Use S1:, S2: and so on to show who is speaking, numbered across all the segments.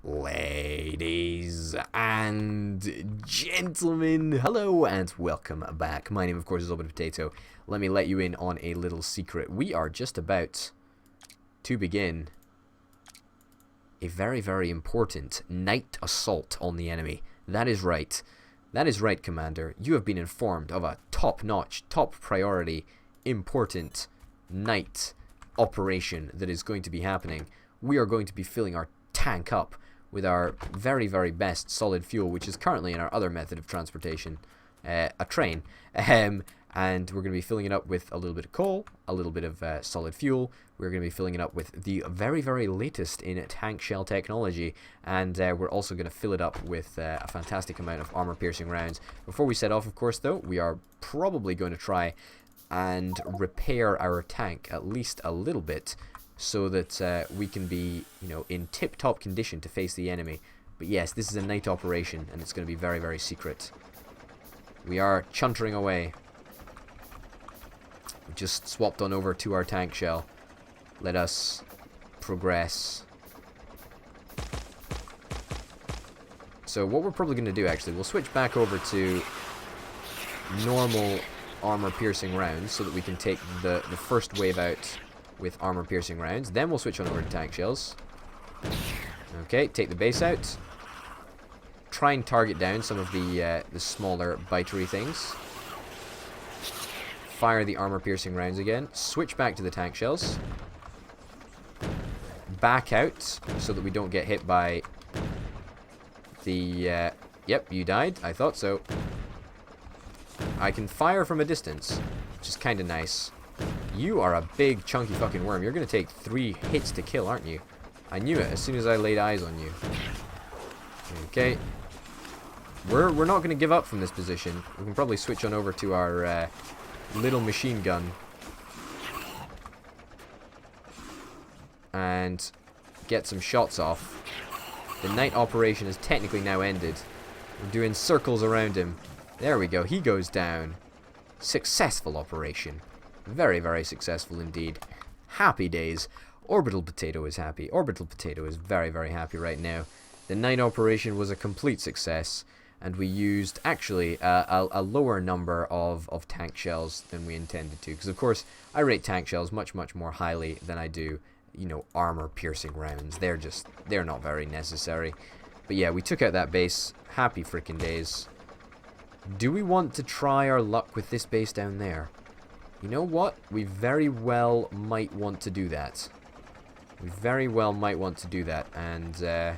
S1: Ladies and gentlemen, hello and welcome back. My name, of course, is Open Potato. Let me let you in on a little secret. We are just about to begin a very, very important night assault on the enemy. That is right. That is right, Commander. You have been informed of a top-notch, top-priority, important night operation that is going to be happening. We are going to be filling our tank up with our very, very best solid fuel, which is currently in our other method of transportation, a train. And we're going to be filling it up with a little bit of coal, a little bit of solid fuel. We're going to be filling it up with the very, very latest in tank shell technology. And we're also going to fill it up with a fantastic amount of armor-piercing rounds. Before we set off, of course, though, we are probably going to try and repair our tank at least a little bit, so that we can be, in tip-top condition to face the enemy. But yes, this is a night operation, and it's going to be very, very secret. We are chuntering away. We just swapped on over to our tank shell. Let us progress. So what we're probably going to do, actually, we'll switch back over to normal armor-piercing rounds, so that we can take the first wave out with armor-piercing rounds. Then we'll switch on over to tank shells. Okay, take the base out. Try and target down some of the smaller bitery things. Fire the armor-piercing rounds again. Switch back to the tank shells. Back out so that we don't get hit by the... Yep, you died. I thought so. I can fire from a distance, which is kind of nice. You are a big, chunky fucking worm. You're going to take 3 hits to kill, aren't you? I knew it as soon as I laid eyes on you. Okay. We're not going to give up from this position. We can probably switch on over to our little machine gun. And get some shots off. The night operation is technically now ended. We're doing circles around him. There we go. He goes down. Successful operation. Very, very successful indeed. Happy days. Orbital Potato is happy. Orbital Potato is very, very happy right now. The night operation was a complete success, and we used actually a lower number of tank shells than we intended to. Because, of course, I rate tank shells much, much more highly than I do, armor-piercing rounds. They're not very necessary. But yeah, we took out that base. Happy freaking days. Do we want to try our luck with this base down there? You know what? We very well might want to do that. We very well might want to do that. And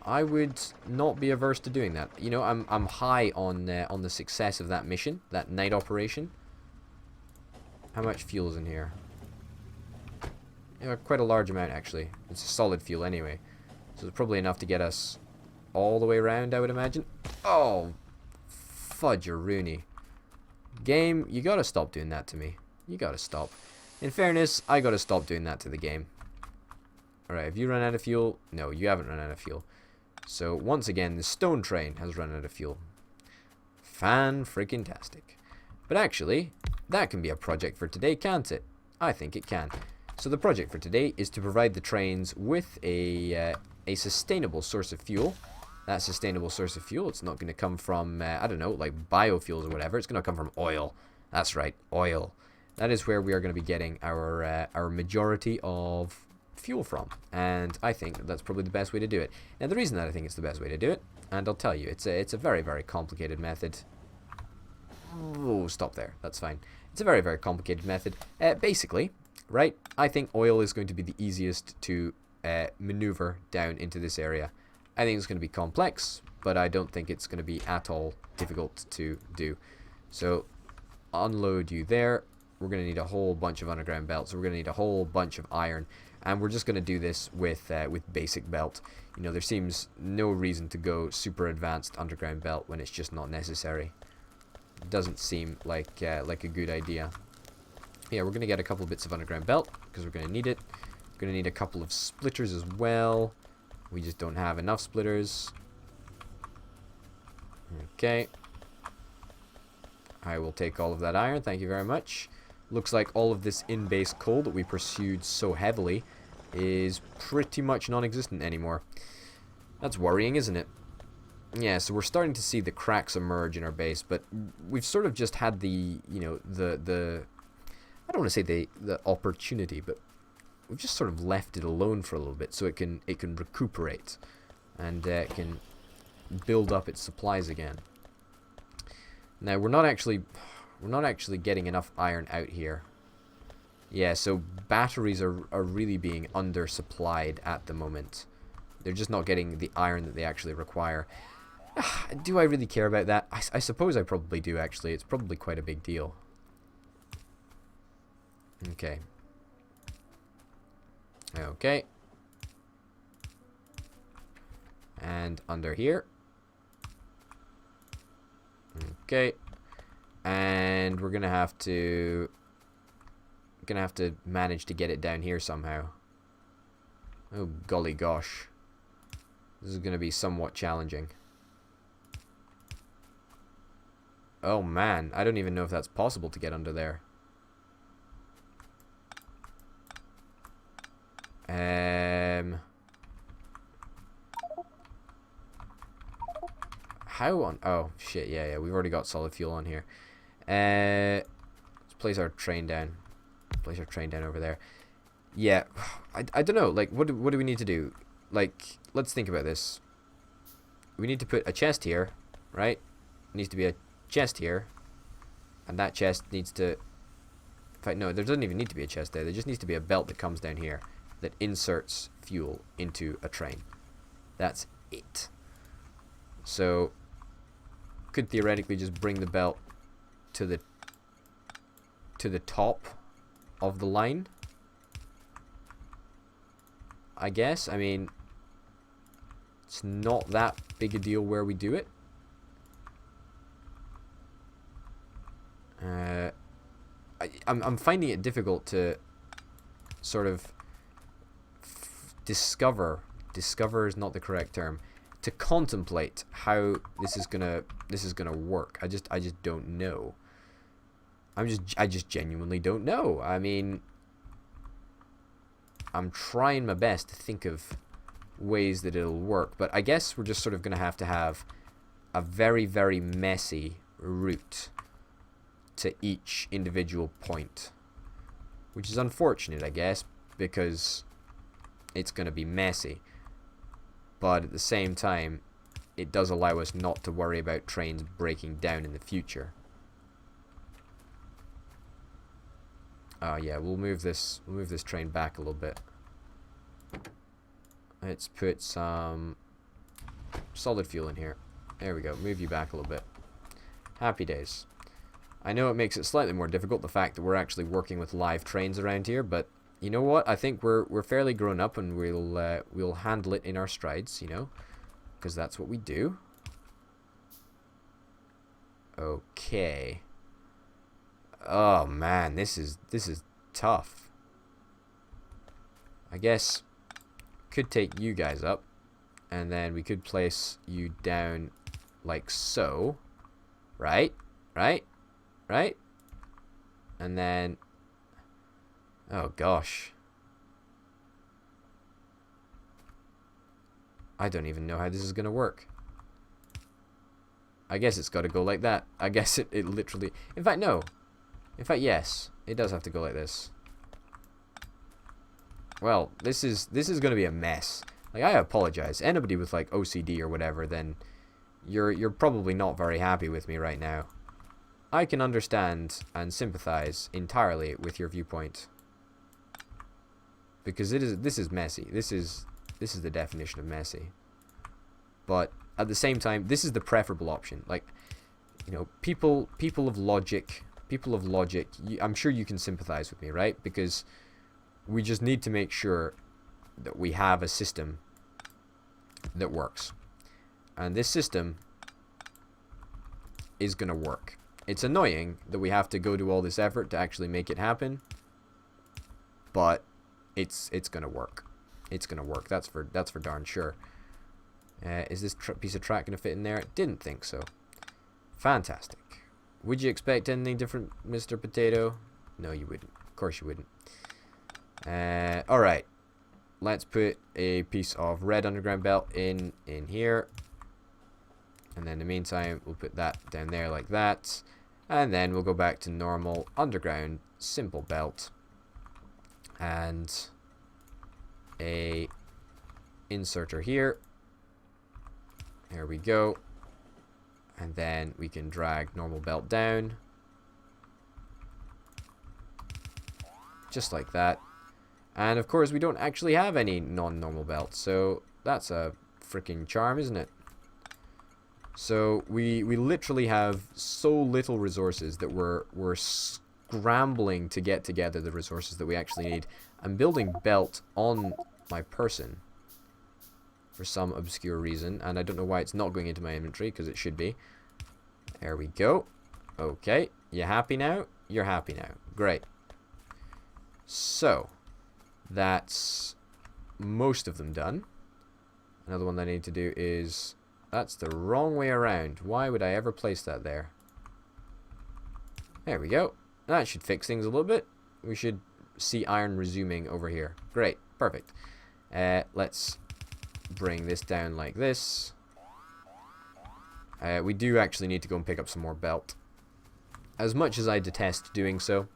S1: I would not be averse to doing that. I'm high on the success of that mission, that night operation. How much fuel is in here? Quite a large amount, actually. It's a solid fuel anyway. So it's probably enough to get us all the way around, I would imagine. Oh, fudge-a-rooney. Game, you gotta stop doing that to me. You gotta stop. In fairness, I gotta stop doing that to the game. Alright, have you run out of fuel? No, you haven't run out of fuel. So, once again, the stone train has run out of fuel. Fan-freaking-tastic. But actually, that can be a project for today, can't it? I think it can. So the project for today is to provide the trains with a sustainable source of fuel. That sustainable source of fuel, it's not going to come from, I don't know, like biofuels or whatever. It's going to come from oil. That's right, oil. That is where we are going to be getting our majority of fuel from. And I think that's probably the best way to do it. Now, the reason that I think it's the best way to do it, and I'll tell you, it's a very, very complicated method. Oh, stop there. That's fine. It's a very, very complicated method. Basically, right, I think oil is going to be the easiest to maneuver down into this area. I think it's going to be complex, but I don't think it's going to be at all difficult to do. So, unload you there. We're going to need a whole bunch of underground belts. We're going to need a whole bunch of iron. And we're just going to do this with basic belt. There seems no reason to go super advanced underground belt when it's just not necessary. It doesn't seem like a good idea. Yeah, we're going to get a couple of bits of underground belt, because we're going to need it. We're going to need a couple of splitters as well. We just don't have enough splitters. Okay. I will take all of that iron. Thank you very much. Looks like all of this in-base coal that we pursued so heavily is pretty much non-existent anymore. That's worrying, isn't it? Yeah, so we're starting to see the cracks emerge in our base, but we've sort of just had the, you know, the I don't want to say the opportunity, but we've just sort of left it alone for a little bit so it can recuperate and can build up its supplies again. Now we're not actually getting enough iron out here. Yeah, so batteries are really being undersupplied at the moment. They're just not getting the iron that they actually require. Do I really care about that? I suppose I probably do, actually. It's probably quite a big deal. Okay. Okay. And under here. Okay. And we're gonna have to manage to get it down here somehow. Oh golly gosh. This is gonna be somewhat challenging. Oh man, I don't even know if that's possible to get under there. How on... Oh, shit, yeah, we've already got solid fuel on here. Let's place our train down. Place our train down over there. Yeah, I don't know, like, what do we need to do? Like, let's think about this. We need to put a chest here, right? Needs to be a chest here. And that chest needs to... In fact, no, there doesn't even need to be a chest there. There just needs to be a belt that comes down here that inserts fuel into a train. That's it. So, could theoretically just bring the belt to the top of the line. I guess. I mean, it's not that big a deal where we do it. I'm finding it difficult to sort of discover is not the correct term, to contemplate how this is gonna work. I just don't know. I just genuinely don't know. I mean, I'm trying my best to think of ways that it'll work, but I guess we're just sort of gonna have to have a very, very messy route to each individual point, which is unfortunate, I guess, because it's going to be messy, but at the same time it does allow us not to worry about trains breaking down in the future. Yeah, we'll move this train back a little bit. Let's put some solid fuel in here. There we go. Move you back a little bit. Happy days. I know it makes it slightly more difficult, the fact that we're actually working with live trains around here, but you know what? I think we're fairly grown up, and we'll handle it in our strides, you know, because that's what we do. Okay. Oh man, this is tough. I guess could take you guys up, and then we could place you down like so, right? And then, oh gosh, I don't even know how this is gonna work. I guess it's got to go like that. I guess it literally, in fact no, in fact yes, it does have to go like this. Well, this is gonna be a mess. Like, I apologize. Anybody with like OCD or whatever, then you're probably not very happy with me right now. I can understand and sympathize entirely with your viewpoint, because this is messy. This is the definition of messy. But at the same time, this is the preferable option. Like, you know, people of logic, I'm sure you can sympathize with me, right? Because we just need to make sure that we have a system that works, and this system is gonna work. It's annoying that we have to go to all this effort to actually make it happen, but it's gonna work. It's gonna work. That's for darn sure. Is this piece of track gonna fit in there? Didn't think so. Fantastic. Would you expect anything different, Mr. Potato? No, you wouldn't. Of course you wouldn't. All right. let's put a piece of red underground belt in here. And then in the meantime, we'll put that down there like that. And then we'll go back to normal underground simple belt. And a inserter here. There we go. And then we can drag normal belt down. Just like that. And of course we don't actually have any non-normal belts, so that's a freaking charm, isn't it? So we literally have so little resources that we're scrambling to get together the resources that we actually need. I'm building belt on my person for some obscure reason, and I don't know why it's not going into my inventory, because it should be. There we go. Okay, you happy now? You're happy now. Great. So, that's most of them done. Another one that I need to do is... That's the wrong way around. Why would I ever place that there? There we go. That should fix things a little bit. We should see iron resuming over here. Great. Perfect. Let's bring this down like this. We do actually need to go and pick up some more belt. As much as I detest doing so,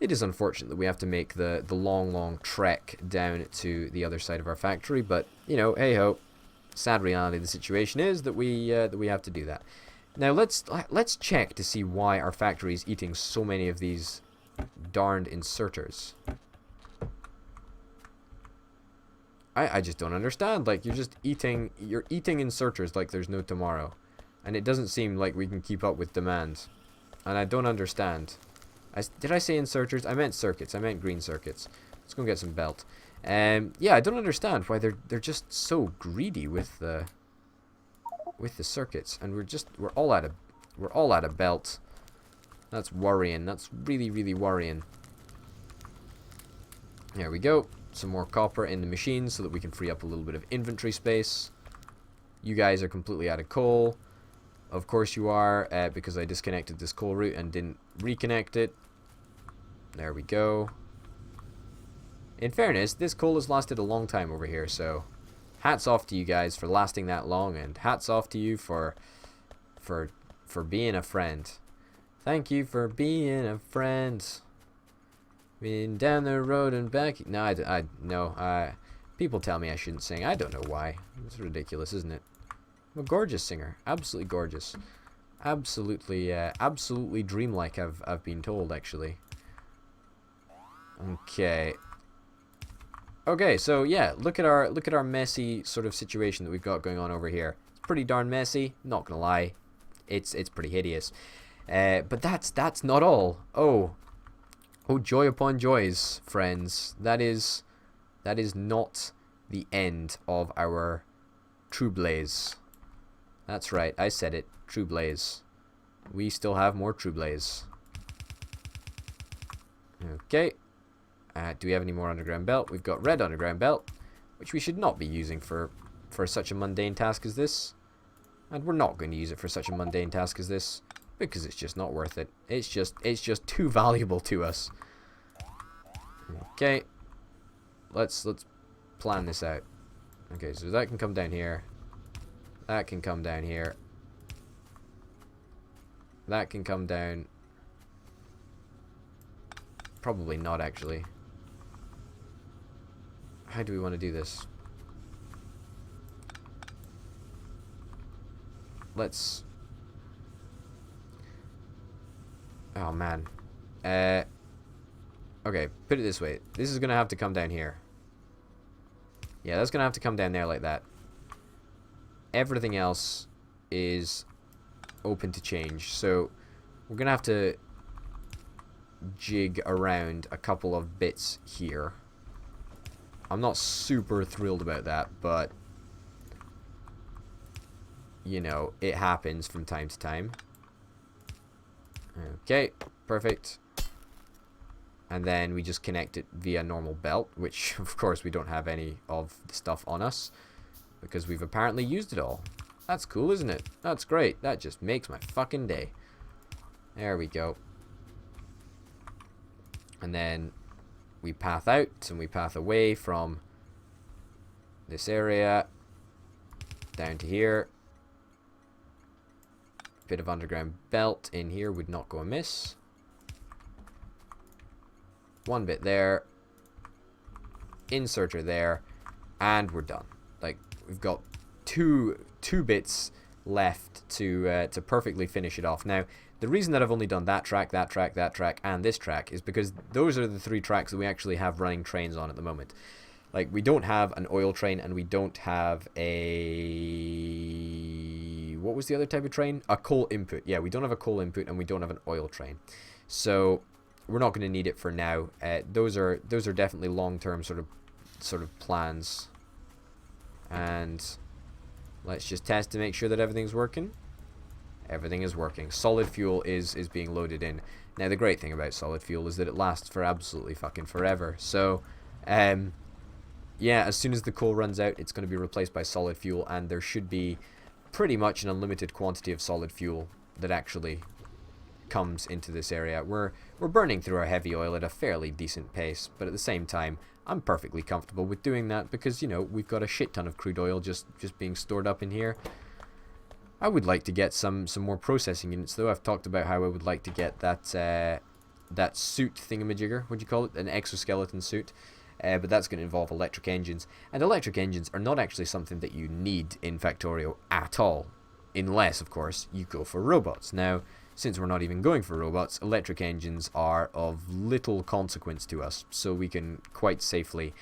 S1: it is unfortunate that we have to make the long trek down to the other side of our factory, but, you know, hey-ho. Sad reality of the situation is that we have to do that. Now, let's check to see why our factory is eating so many of these darned inserters. I just don't understand. Like, you're eating inserters like there's no tomorrow. And it doesn't seem like we can keep up with demand. And I don't understand. Did I say inserters? I meant circuits. I meant green circuits. Let's go get some belt. Yeah, I don't understand why they're just so greedy with the circuits, and we're all out of belt. That's worrying. That's really worrying. There we go. Some more copper in the machine so that we can free up a little bit of inventory space. You guys are completely out of coal. Of course you are, because I disconnected this coal route and didn't reconnect it. There we go. In fairness, this coal has lasted a long time over here, so hats off to you guys for lasting that long, and hats off to you for being a friend. Thank you for being a friend. Been down the road and back. No, people tell me I shouldn't sing. I don't know why. It's ridiculous, isn't it? I'm a gorgeous singer. Absolutely gorgeous. Absolutely dreamlike, I've been told, actually. Okay, so yeah, look at our messy sort of situation that we've got going on over here. It's pretty darn messy, not gonna lie. It's pretty hideous. But that's not all. Oh joy upon joys, friends. That is not the end of our true blaze. That's right, I said it. True blaze. We still have more true blaze. Okay. Do we have any more underground belt? We've got red underground belt, which we should not be using for such a mundane task as this. And we're not going to use it for such a mundane task as this, because it's just not worth it. It's just too valuable to us. Okay. Let's plan this out. Okay, so that can come down here. That can come down here. That can come down. Probably not, actually. How do we want to do this? Let's... Oh, man. Okay, put it this way. This is going to have to come down here. Yeah, that's going to have to come down there like that. Everything else is open to change. So, we're going to have to jig around a couple of bits here. I'm not super thrilled about that, but you know, it happens from time to time. Okay, perfect. And then we just connect it via normal belt, which of course we don't have any of the stuff on us because we've apparently used it all. That's cool, isn't it? That's great. That just makes my fucking day. There we go. And then we path out and we path away from this area down to here. Bit of underground belt in here would not go amiss. One bit there. Inserter there. And we're done. Like, we've got two bits left to perfectly finish it off. Now, the reason that I've only done that track, and this track is because those are the 3 tracks that we actually have running trains on at the moment. Like, we don't have an oil train, and we don't have a... What was the other type of train? A coal input. Yeah, we don't have a coal input, and we don't have an oil train. So, we're not going to need it for now. Those are definitely long-term sort of plans. And let's just test to make sure that everything's working. Everything is working. Solid fuel is being loaded in. Now, the great thing about solid fuel is that it lasts for absolutely fucking forever. So, yeah, as soon as the coal runs out, it's going to be replaced by solid fuel, and there should be pretty much an unlimited quantity of solid fuel that actually comes into this area. We're burning through our heavy oil at a fairly decent pace, but at the same time, I'm perfectly comfortable with doing that because, you know, we've got a shit ton of crude oil just being stored up in here. I would like to get some more processing units, though. I've talked about how I would like to get that suit thingamajigger. What do you call it? An exoskeleton suit. But that's going to involve electric engines. And electric engines are not actually something that you need in Factorio at all. Unless, of course, you go for robots. Now, since we're not even going for robots, electric engines are of little consequence to us. So we can quite safely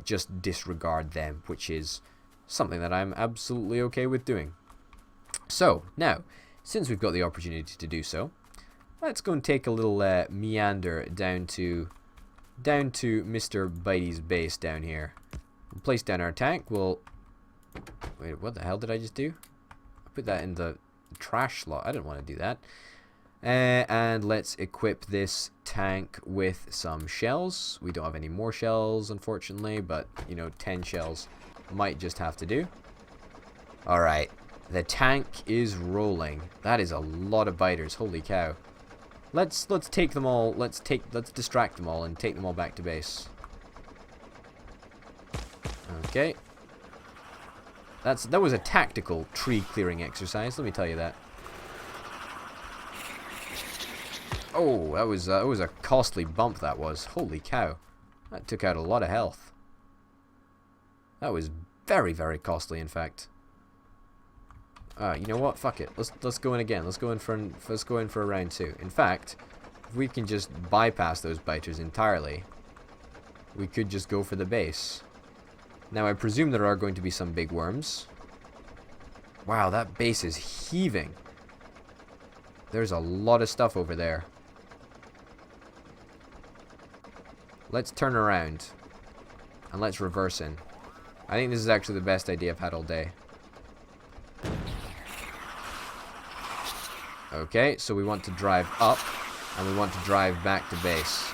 S1: just disregard them, which is something that I'm absolutely okay with doing. So, now, since we've got the opportunity to do so, let's go and take a little meander down to Mr. Bitey's base down here. We'll place down our tank. We'll... Wait, what the hell did I just do? I put that in the trash slot. I didn't want to do that. And let's equip this tank with some shells. We don't have any more shells, unfortunately, but, you know, 10 shells might just have to do. Alright. The tank is rolling. That is a lot of biters. Holy cow. Let's take them all. Let's distract them all and take them all back to base. Okay. That was a tactical tree clearing exercise. Let me tell you that. Oh, that was a costly bump. That was. Holy cow. That took out a lot of health. That was very, very costly, in fact. You know what? Fuck it. Let's go in again. Let's go in for a round 2. In fact, if we can just bypass those biters entirely, we could just go for the base. Now, I presume there are going to be some big worms. Wow, that base is heaving. There's a lot of stuff over there. Let's turn around and let's reverse in. I think this is actually the best idea I've had all day. Okay, so we want to drive up, and we want to drive back to base.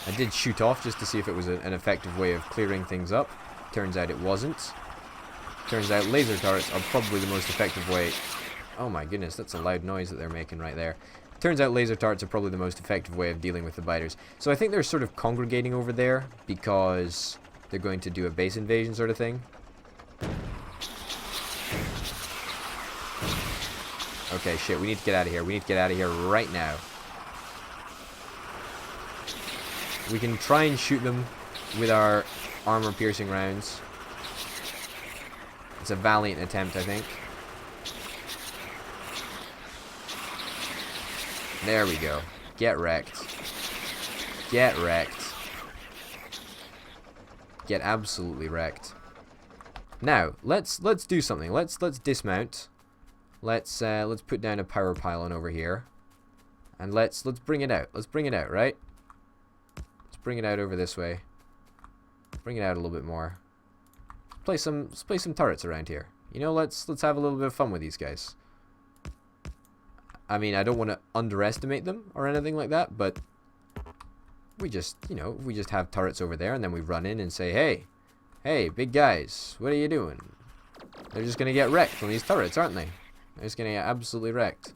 S1: I did shoot off just to see if it was an effective way of clearing things up. Turns out it wasn't. Turns out laser turrets are probably the most effective way... Oh my goodness, that's a loud noise that they're making right there. Turns out laser turrets are probably the most effective way of dealing with the biters. So I think they're sort of congregating over there because they're going to do a base invasion sort of thing. Okay, shit, we need to get out of here. We need to get out of here right now. We can try and shoot them with our armor-piercing rounds. It's a valiant attempt, I think. There we go. Get wrecked. Get wrecked. Get absolutely wrecked. Now, let's do something. Let's dismount. Let's put down a power pylon over here, and let's bring it out. Let's bring it out, right? Let's bring it out over this way. Bring it out a little bit more. Let's play some turrets around here. You know, let's have a little bit of fun with these guys. I mean, I don't want to underestimate them or anything like that, but we just, you know, we just have turrets over there, and then we run in and say, hey, big guys, what are you doing? They're just gonna get wrecked from these turrets, aren't they? They're just gonna get absolutely wrecked.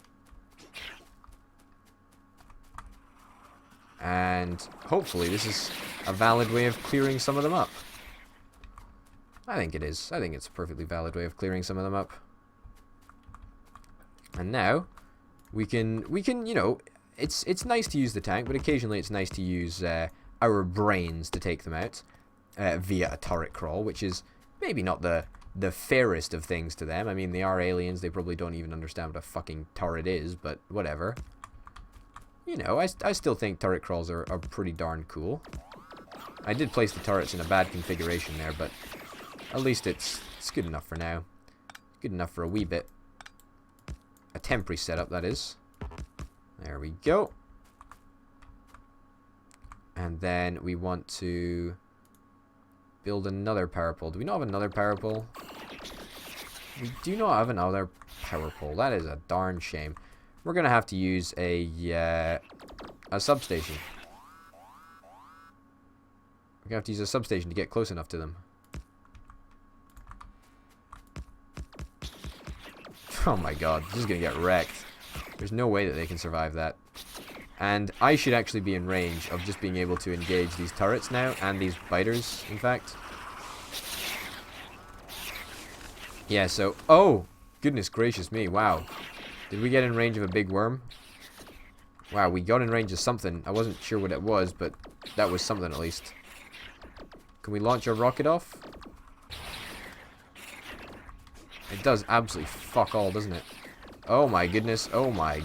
S1: And hopefully this is a valid way of clearing some of them up. I think it is. I think it's a perfectly valid way of clearing some of them up. And now we can you know, it's nice to use the tank, but occasionally it's nice to use our brains to take them out via a turret crawl, which is maybe not the fairest of things to them. I mean, they are aliens. They probably don't even understand what a fucking turret is, but whatever. You know, I still think turret crawls are pretty darn cool. I did place the turrets in a bad configuration there, but at least it's good enough for now. Good enough for a wee bit. A temporary setup, that is. There we go. And then we want to build another power pole. Do we not have another power pole? We do not have another power pole. That is a darn shame. We're going to have to use a substation. We're going to have to use a substation to get close enough to them. Oh my god, this is going to get wrecked. There's no way that they can survive that. And I should actually be in range of just being able to engage these turrets now, and these biters, in fact. Yeah, so... Oh! Goodness gracious me, wow. Did we get in range of a big worm? Wow, we got in range of something. I wasn't sure what it was, but that was something at least. Can we launch our rocket off? It does absolutely fuck all, doesn't it? Oh my goodness. Oh my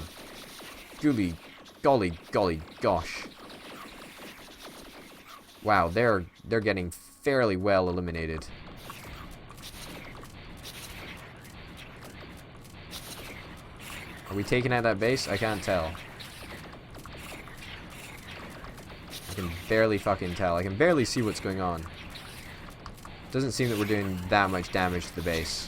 S1: golly, golly gosh. Wow, they're getting fairly well eliminated. Are we taking out that base? I can't tell. I can barely fucking tell. I can barely see what's going on. Doesn't seem that we're doing that much damage to the base.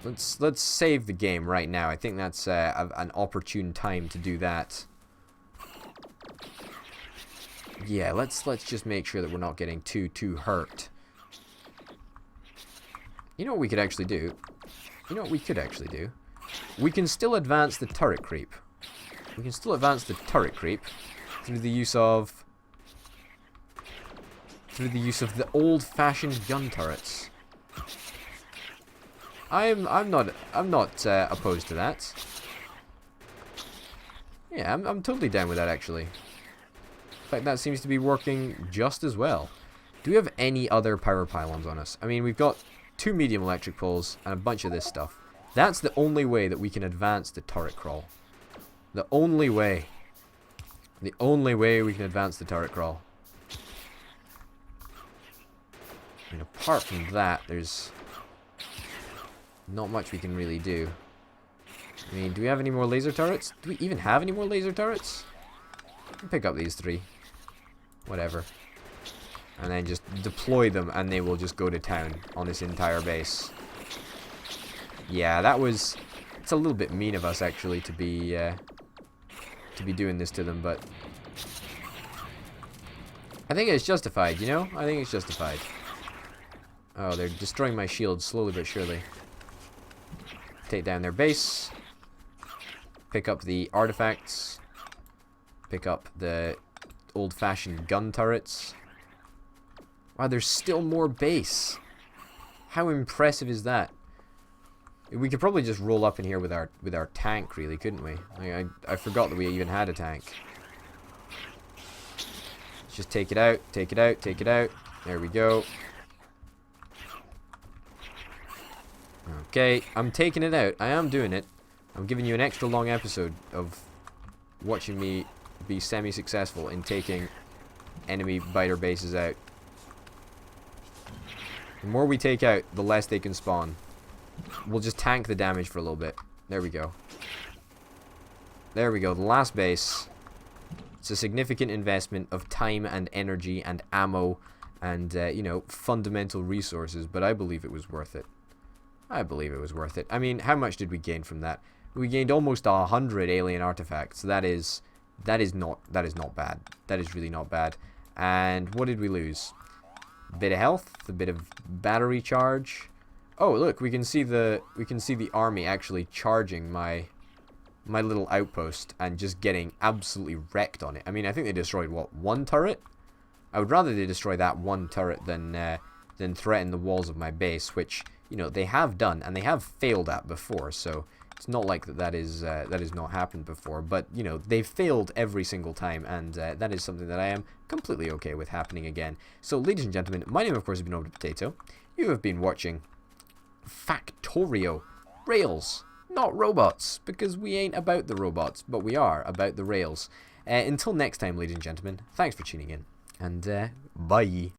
S1: Let's save the game right now. I think that's an opportune time to do that. Yeah, let's just make sure that we're not getting too hurt. You know what we could actually do? You know what we could actually do? We can still advance the turret creep. We can still advance the turret creep through the use of the old-fashioned gun turrets. I'm not opposed to that. Yeah, I'm totally down with that actually. In fact, that seems to be working just as well. Do we have any other power pylons on us? I mean, we've got 2 medium electric poles and a bunch of this stuff. That's the only way that we can advance the turret crawl. The only way. The only way we can advance the turret crawl. I mean, apart from that, there's not much we can really do. I mean, do we have any more laser turrets? Do we even have any more laser turrets? I'll pick up these 3. Whatever. And then just deploy them, and they will just go to town on this entire base. Yeah, that was... It's a little bit mean of us, actually, to be doing this to them, but... I think it's justified, you know? I think it's justified. Oh, they're destroying my shield slowly but surely. Take down their base. Pick up the artifacts. Pick up the old-fashioned gun turrets. Wow, there's still more base. How impressive is that? We could probably just roll up in here with our tank, really, couldn't we? I forgot that we even had a tank. Let's just take it out, take it out, take it out. There we go. Okay, I'm taking it out. I am doing it. I'm giving you an extra long episode of watching me be semi-successful in taking enemy biter bases out. The more we take out, the less they can spawn. We'll just tank the damage for a little bit. There we go. There we go. The last base. It's a significant investment of time and energy and ammo and, you know, fundamental resources, but I believe it was worth it. I believe it was worth it. I mean, how much did we gain from that? We gained almost 100 alien artifacts. That is not bad. That is really not bad. And what did we lose? A bit of health, a bit of battery charge. Oh, look, we can see the army actually charging my my little outpost and just getting absolutely wrecked on it. I mean, I think they destroyed, what, one turret? I would rather they destroy that one turret than threaten the walls of my base, which, you know, they have done, and they have failed at before, so it's not like that is not happened before, but, you know, they've failed every single time, and that is something that I am completely okay with happening again. So, ladies and gentlemen, my name, of course, has been Potato. You have been watching Factorio. Rails, not robots, because we ain't about the robots, but we are about the rails. Until next time, ladies and gentlemen, thanks for tuning in, and bye.